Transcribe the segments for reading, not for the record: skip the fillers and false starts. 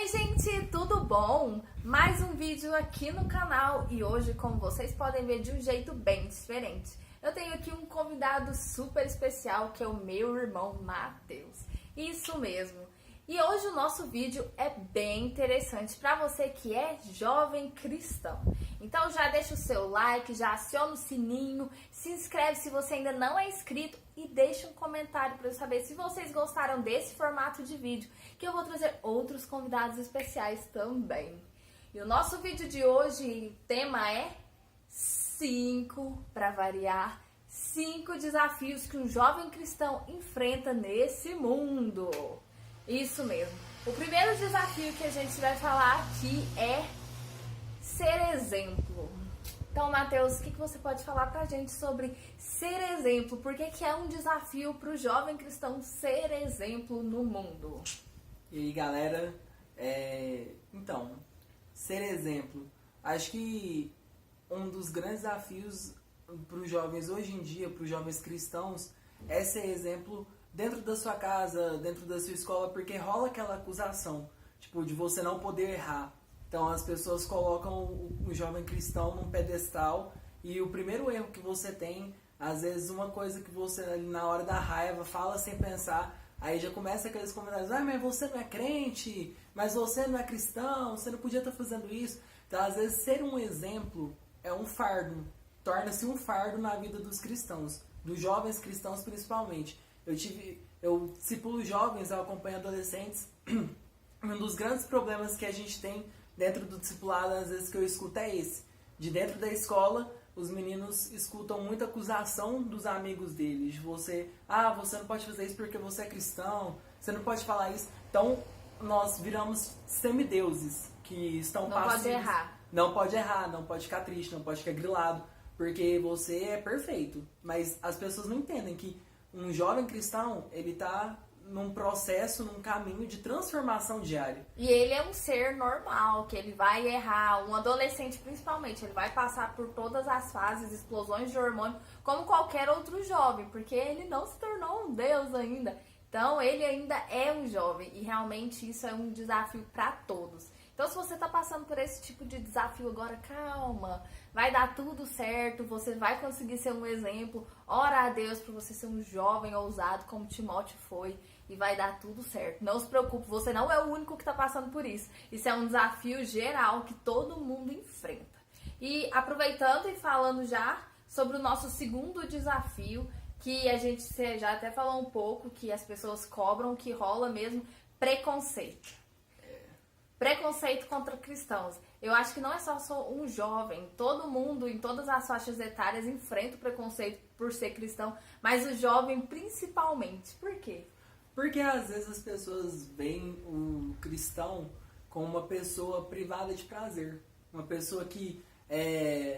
Oi gente, tudo bom? Mais um vídeo aqui no canal e hoje, como vocês podem ver, de um jeito bem diferente. Eu tenho aqui um convidado super especial que é o meu irmão Matheus. Isso mesmo. E hoje o nosso vídeo é bem interessante para você que é jovem cristão. Então já deixa o seu like, já aciona o sininho, se inscreve se você ainda não é inscrito e deixa um comentário para eu saber se vocês gostaram desse formato de vídeo, que eu vou trazer outros convidados especiais também. E o nosso vídeo de hoje, o tema é 5, para variar, 5 desafios que um jovem cristão enfrenta nesse mundo. Isso mesmo. O primeiro desafio que a gente vai falar aqui é ser exemplo. Então, Matheus, o que você pode falar pra gente sobre ser exemplo? Por que é um desafio para o jovem cristão ser exemplo no mundo? E aí, galera, então, ser exemplo. Acho que um dos grandes desafios para os jovens hoje em dia, para os jovens cristãos, é ser exemplo dentro da sua casa, dentro da sua escola, porque rola aquela acusação, tipo, de você não poder errar. Então as pessoas colocam o jovem cristão num pedestal e o primeiro erro que você tem, às vezes uma coisa que você na hora da raiva fala sem pensar, aí já começa aqueles comentários, mas você não é crente, mas você não é cristão, você não podia estar fazendo isso. Então às vezes ser um exemplo é um fardo, torna-se um fardo na vida dos cristãos, dos jovens cristãos principalmente. Eu discipulo jovens, eu acompanho adolescentes. Um dos grandes problemas que a gente tem dentro do discipulado, às vezes, que eu escuto é esse. De dentro da escola, os meninos escutam muita acusação dos amigos deles. De você não pode fazer isso porque você é cristão, você não pode falar isso. Então, nós viramos semideuses que estão passivos. Não pode errar. Não pode errar, não pode ficar triste, não pode ficar grilado, porque você é perfeito. Mas as pessoas não entendem que um jovem cristão, ele está num processo, num caminho de transformação diária. E ele é um ser normal, que ele vai errar, um adolescente principalmente, ele vai passar por todas as fases, explosões de hormônio, como qualquer outro jovem, porque ele não se tornou um Deus ainda. Então ele ainda é um jovem e realmente isso é um desafio para todos. Então se você está passando por esse tipo de desafio agora, calma, vai dar tudo certo, você vai conseguir ser um exemplo, ora a Deus para você ser um jovem ousado como Timóteo foi e vai dar tudo certo. Não se preocupe, você não é o único que está passando por isso. Isso é um desafio geral que todo mundo enfrenta. E aproveitando e falando já sobre o nosso segundo desafio, que a gente já até falou um pouco, que as pessoas cobram, que rola mesmo, preconceito. Preconceito contra cristãos. Eu acho que não é só um jovem, todo mundo, em todas as faixas etárias, enfrenta o preconceito por ser cristão, mas o jovem principalmente. Por quê? Porque às vezes as pessoas veem o cristão como uma pessoa privada de prazer, uma pessoa que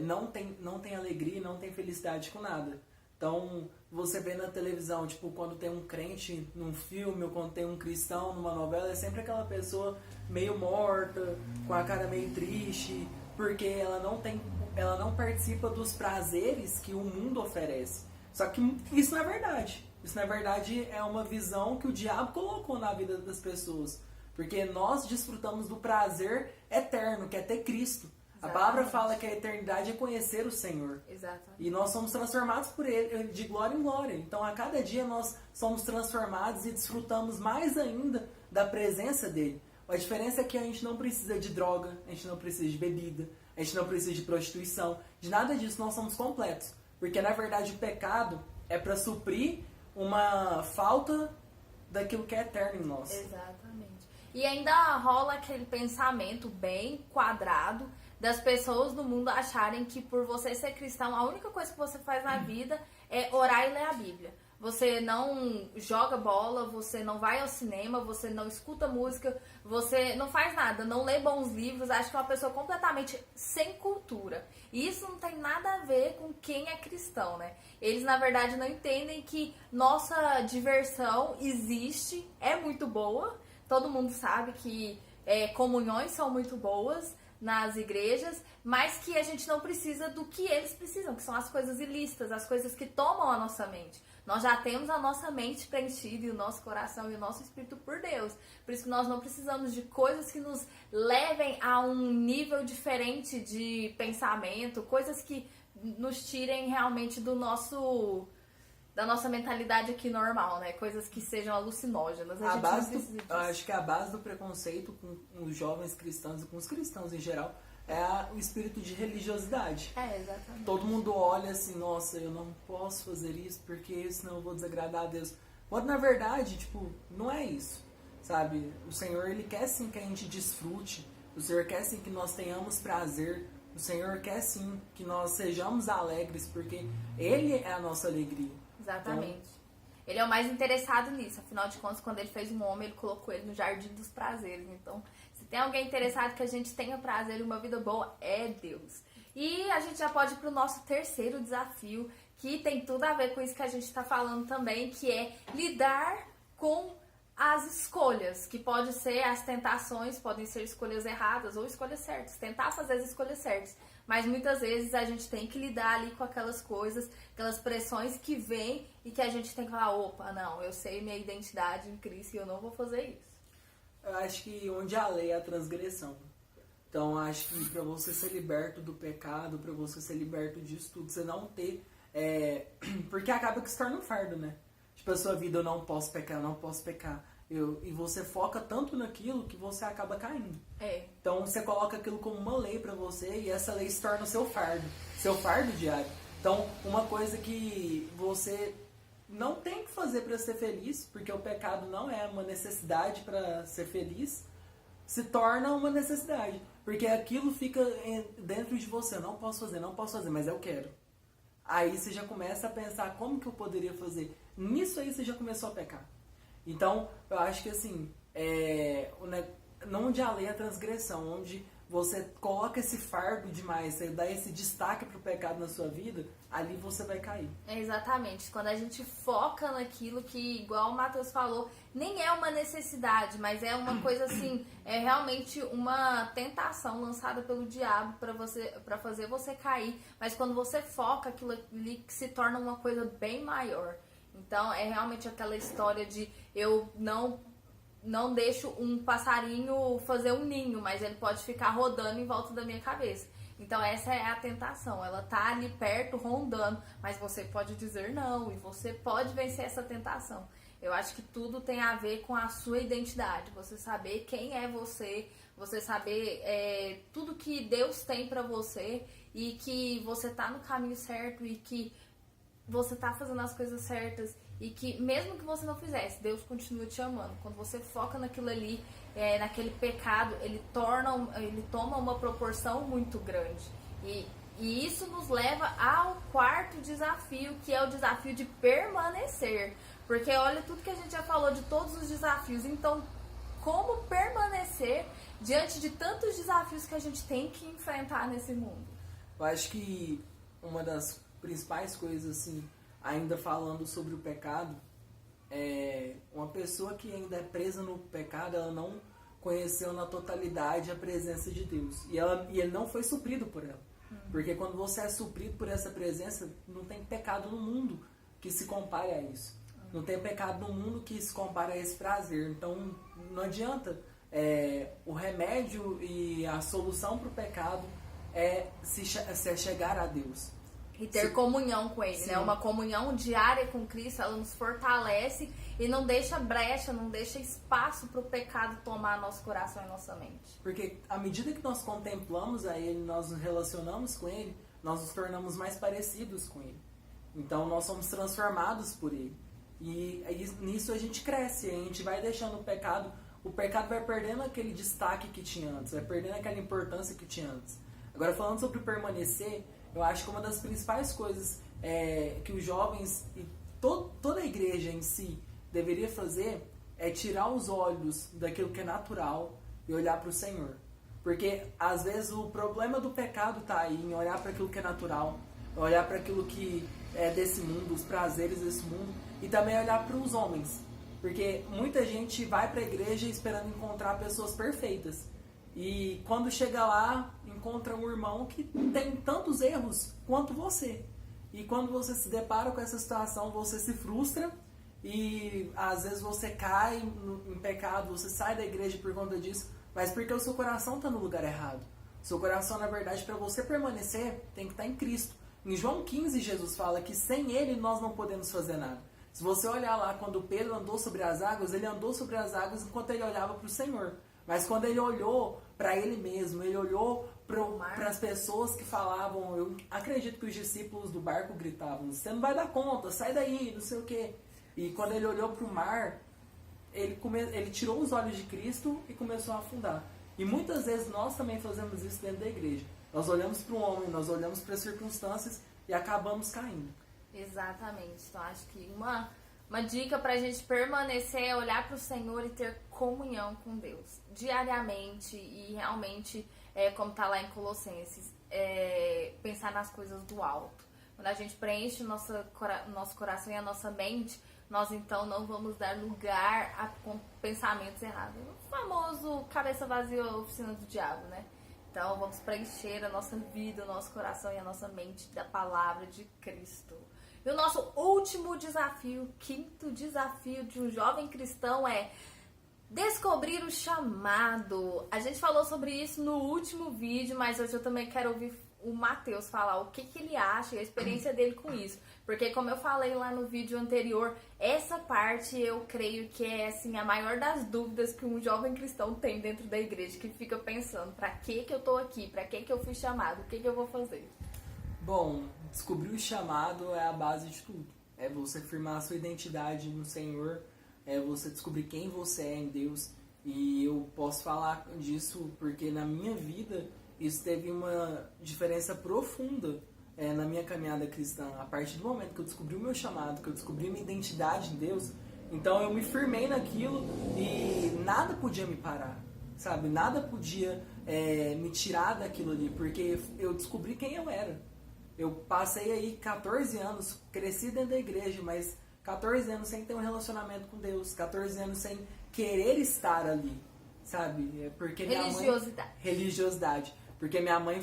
não tem alegria, não tem felicidade com nada. Então, você vê na televisão, tipo, quando tem um crente num filme ou quando tem um cristão numa novela, é sempre aquela pessoa meio morta, com a cara meio triste, porque ela não participa dos prazeres que o mundo oferece. Só que isso não é verdade. Isso, na verdade, é uma visão que o diabo colocou na vida das pessoas. Porque nós desfrutamos do prazer eterno, que é ter Cristo. A palavra fala que a eternidade é conhecer o Senhor. Exatamente. E nós somos transformados por Ele, de glória em glória. Então, a cada dia nós somos transformados e desfrutamos mais ainda da presença dEle. A diferença é que a gente não precisa de droga, a gente não precisa de bebida, a gente não precisa de prostituição. De nada disso nós somos completos. Porque, na verdade, o pecado é para suprir uma falta daquilo que é eterno em nós. Exatamente. E ainda rola aquele pensamento bem quadrado das pessoas no mundo acharem que por você ser cristão, a única coisa que você faz na vida é orar e ler a Bíblia. Você não joga bola, você não vai ao cinema, você não escuta música, você não faz nada, não lê bons livros, acha que é uma pessoa completamente sem cultura. E isso não tem nada a ver com quem é cristão, né? Eles, na verdade, não entendem que nossa diversão existe, é muito boa, todo mundo sabe que comunhões são muito boas nas igrejas, mas que a gente não precisa do que eles precisam, que são as coisas ilícitas, as coisas que tomam a nossa mente. Nós já temos a nossa mente preenchida e o nosso coração e o nosso espírito por Deus. Por isso que nós não precisamos de coisas que nos levem a um nível diferente de pensamento, coisas que nos tirem realmente da nossa mentalidade aqui normal, né? Coisas que sejam alucinógenas. Eu acho que a base do preconceito com os jovens cristãos e com os cristãos em geral é o espírito de religiosidade. Exatamente. Todo mundo olha assim, nossa, eu não posso fazer isso porque senão eu vou desagradar a Deus. Quando na verdade, tipo, não é isso, sabe? O Senhor, Ele quer sim que a gente desfrute. O Senhor quer sim que nós tenhamos prazer. O Senhor quer sim que nós sejamos alegres, porque Ele é a nossa alegria. Exatamente. Então, Ele é o mais interessado nisso. Afinal de contas, quando Ele fez um homem, Ele colocou ele no jardim dos prazeres. Então, se tem alguém interessado que a gente tenha prazer e uma vida boa, é Deus. E a gente já pode ir para o nosso terceiro desafio, que tem tudo a ver com isso que a gente está falando também, que é lidar com as escolhas, que pode ser as tentações, podem ser escolhas erradas ou escolhas certas, tentar fazer as escolhas certas, mas muitas vezes a gente tem que lidar ali com aquelas coisas, aquelas pressões que vêm e que a gente tem que falar, opa, não, eu sei minha identidade em Cristo e eu não vou fazer isso. Eu acho que onde a lei é a transgressão. Então, acho que para você ser liberto do pecado, para você ser liberto disso tudo, você não ter... Porque acaba que se torna um fardo, né? Tipo, a sua vida, eu não posso pecar, eu não posso pecar. E você foca tanto naquilo que você acaba caindo. Então, você coloca aquilo como uma lei para você e essa lei se torna o seu fardo diário. Então, uma coisa que você não tem que fazer para ser feliz, porque o pecado não é uma necessidade para ser feliz, se torna uma necessidade. Porque aquilo fica dentro de você. Não posso fazer, mas eu quero. Aí você já começa a pensar como que eu poderia fazer. Nisso aí você já começou a pecar. Então, eu acho que assim, não onde a lei é a transgressão, onde você coloca esse fardo demais, você dá esse destaque pro pecado na sua vida, ali você vai cair. Exatamente. Quando a gente foca naquilo que, igual o Matheus falou, nem é uma necessidade, mas é uma coisa assim, é realmente uma tentação lançada pelo diabo para fazer você cair. Mas quando você foca, aquilo ali se torna uma coisa bem maior. Então, é realmente aquela história de eu não deixo um passarinho fazer um ninho, mas ele pode ficar rodando em volta da minha cabeça. Então essa é a tentação, ela tá ali perto, rondando, mas você pode dizer não e você pode vencer essa tentação. Eu acho que tudo tem a ver com a sua identidade, você saber quem é você saber tudo que Deus tem pra você e que você tá no caminho certo e que você tá fazendo as coisas certas e que mesmo que você não fizesse, Deus continua te amando. Quando você foca naquilo ali, naquele pecado, ele toma uma proporção muito grande. E isso nos leva ao quarto desafio, que é o desafio de permanecer. Porque olha tudo que a gente já falou de todos os desafios. Então, como permanecer diante de tantos desafios que a gente tem que enfrentar nesse mundo? Eu acho que uma das principais coisas, assim, ainda falando sobre o pecado, uma pessoa que ainda é presa no pecado, ela não conheceu na totalidade a presença de Deus. E ele não foi suprido por ela. Porque quando você é suprido por essa presença, não tem pecado no mundo que se compare a isso. Não tem pecado no mundo que se compare a esse prazer. Então, não adianta. O remédio e a solução para o pecado é chegar a Deus. E ter comunhão com Ele, né? Uma comunhão diária com Cristo, ela nos fortalece e não deixa brecha, não deixa espaço para o pecado tomar nosso coração e nossa mente. Porque à medida que nós contemplamos a Ele, nós nos relacionamos com Ele, nós nos tornamos mais parecidos com Ele. Então nós somos transformados por Ele. E nisso a gente cresce, a gente vai deixando o pecado vai perdendo aquele destaque que tinha antes, vai perdendo aquela importância que tinha antes. Agora, falando sobre permanecer, eu acho que uma das principais coisas que os jovens e toda a igreja em si deveria fazer é tirar os olhos daquilo que é natural e olhar para o Senhor. Porque, às vezes, o problema do pecado está aí em olhar para aquilo que é natural, olhar para aquilo que é desse mundo, os prazeres desse mundo, e também olhar para os homens. Porque muita gente vai para a igreja esperando encontrar pessoas perfeitas. E quando chega lá, encontra um irmão que tem tantos erros quanto você. E quando você se depara com essa situação, você se frustra e às vezes você cai em pecado, você sai da igreja por conta disso, mas porque o seu coração está no lugar errado. O seu coração, na verdade, para você permanecer, tem que estar em Cristo. Em João 15, Jesus fala que sem Ele nós não podemos fazer nada. Se você olhar lá, quando Pedro andou sobre as águas, ele andou sobre as águas enquanto ele olhava para o Senhor. Mas quando ele olhou para ele mesmo, ele olhou para as pessoas que falavam, eu acredito que os discípulos do barco gritavam, você não vai dar conta, sai daí, não sei o quê. E quando ele olhou para o mar, ele tirou os olhos de Cristo e começou a afundar. E muitas vezes nós também fazemos isso dentro da igreja. Nós olhamos para o homem, nós olhamos para as circunstâncias e acabamos caindo. Exatamente. Então acho que uma dica para a gente permanecer é olhar para o Senhor e ter comunhão com Deus diariamente e realmente, como está lá em Colossenses, pensar nas coisas do alto. Quando a gente preenche o nosso coração e a nossa mente, nós então não vamos dar lugar com pensamentos errados. O famoso cabeça vazia, oficina do diabo, né? Então vamos preencher a nossa vida, o nosso coração e a nossa mente da palavra de Cristo. E o nosso último desafio, quinto desafio de um jovem cristão é descobrir o chamado. A gente falou sobre isso no último vídeo, mas hoje eu também quero ouvir o Matheus falar o que ele acha e a experiência dele com isso. Porque como eu falei lá no vídeo anterior, essa parte eu creio que é assim, a maior das dúvidas que um jovem cristão tem dentro da igreja, que fica pensando, pra que eu tô aqui? Pra que eu fui chamado? O que eu vou fazer? Bom, descobrir o chamado é a base de tudo. É você firmar a sua identidade no Senhor, é você descobrir quem você é em Deus. E eu posso falar disso porque na minha vida isso teve uma diferença profunda na minha caminhada cristã. A partir do momento que eu descobri o meu chamado, que eu descobri minha identidade em Deus, então eu me firmei naquilo e nada podia me parar, sabe? Nada podia me tirar daquilo ali, porque eu descobri quem eu era. Eu passei aí 14 anos, cresci dentro da igreja, mas 14 anos sem ter um relacionamento com Deus, 14 anos sem querer estar ali, sabe? Porque minha religiosidade. Porque minha mãe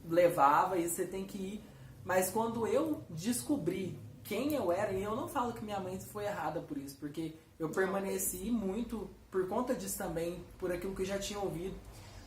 levava e você tem que ir. Mas quando eu descobri quem eu era, e eu não falo que minha mãe foi errada por isso, porque eu permaneci muito por conta disso também, por aquilo que eu já tinha ouvido,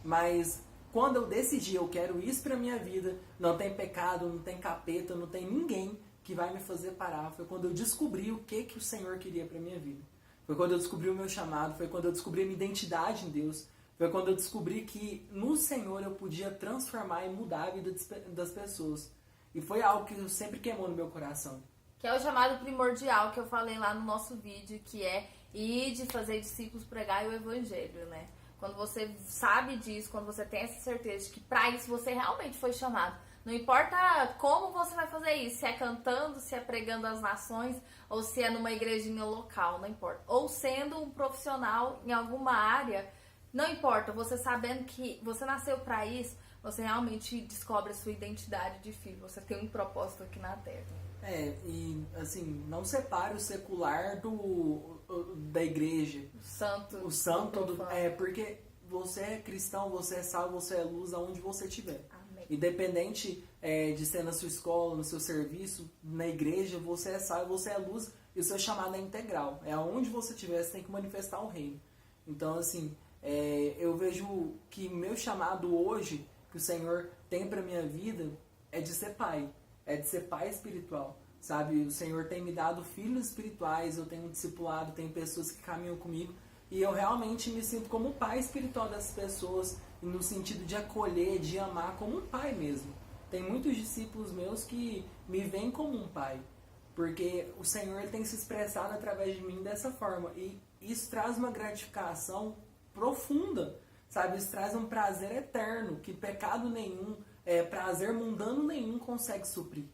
mas quando eu decidi, eu quero isso pra minha vida, não tem pecado, não tem capeta, não tem ninguém que vai me fazer parar, foi quando eu descobri o que o Senhor queria pra minha vida. Foi quando eu descobri o meu chamado, foi quando eu descobri a minha identidade em Deus, foi quando eu descobri que no Senhor eu podia transformar e mudar a vida das pessoas. E foi algo que sempre queimou no meu coração. Que é o chamado primordial que eu falei lá no nosso vídeo, que é ir de fazer discípulos, pregar o evangelho, né? Quando você sabe disso, quando você tem essa certeza de que para isso você realmente foi chamado. Não importa como você vai fazer isso, se é cantando, se é pregando às nações, ou se é numa igrejinha local, não importa. Ou sendo um profissional em alguma área, não importa. Você sabendo que você nasceu para isso, você realmente descobre a sua identidade de filho. Você tem um propósito aqui na Terra. E assim, não separe o secular da igreja. O santo. Porque você é cristão, você é salvo, você é luz aonde você estiver. Amém. Independente de ser na sua escola, no seu serviço, na igreja, você é salvo, você é luz e o seu chamado é integral. É aonde você estiver, você tem que manifestar o reino. Então, assim, eu vejo que meu chamado hoje, que o Senhor tem para minha vida, é de ser pai. É de ser pai espiritual, sabe? O Senhor tem me dado filhos espirituais, eu tenho um discipulado, tenho pessoas que caminham comigo e eu realmente me sinto como um pai espiritual dessas pessoas, no sentido de acolher, de amar como um pai mesmo. Tem muitos discípulos meus que me veem como um pai, porque o Senhor ele tem se expressado através de mim dessa forma e isso traz uma gratificação profunda, sabe? Isso traz um prazer eterno que pecado nenhum, prazer mundano nenhum consegue suprir.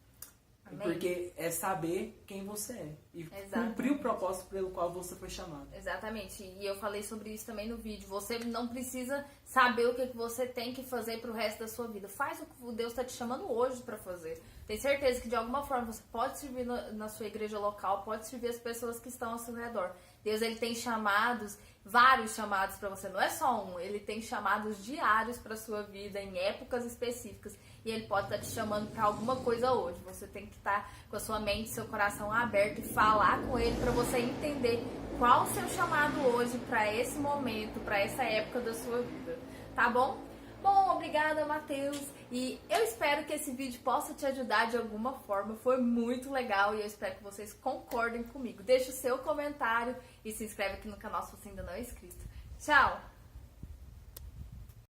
Amém. Porque é saber quem você é e cumprir o propósito pelo qual você foi chamado. Exatamente. E eu falei sobre isso também no vídeo. Você não precisa saber o que você tem que fazer pro resto da sua vida. Faz o que Deus está te chamando hoje para fazer. Tem certeza que de alguma forma você pode servir na sua igreja local, pode servir as pessoas que estão ao seu redor. Deus ele tem chamados, vários chamados para você, não é só um. Ele tem chamados diários para sua vida em épocas específicas. e Ele pode estar te chamando para alguma coisa hoje. Você tem que estar com a sua mente, seu coração aberto e falar com Ele para você entender qual o seu chamado hoje para esse momento, para essa época da sua vida, tá bom? Bom, obrigada, Matheus, e eu espero que esse vídeo possa te ajudar de alguma forma. Foi muito legal e eu espero que vocês concordem comigo. Deixa o seu comentário e se inscreve aqui no canal se você ainda não é inscrito. Tchau!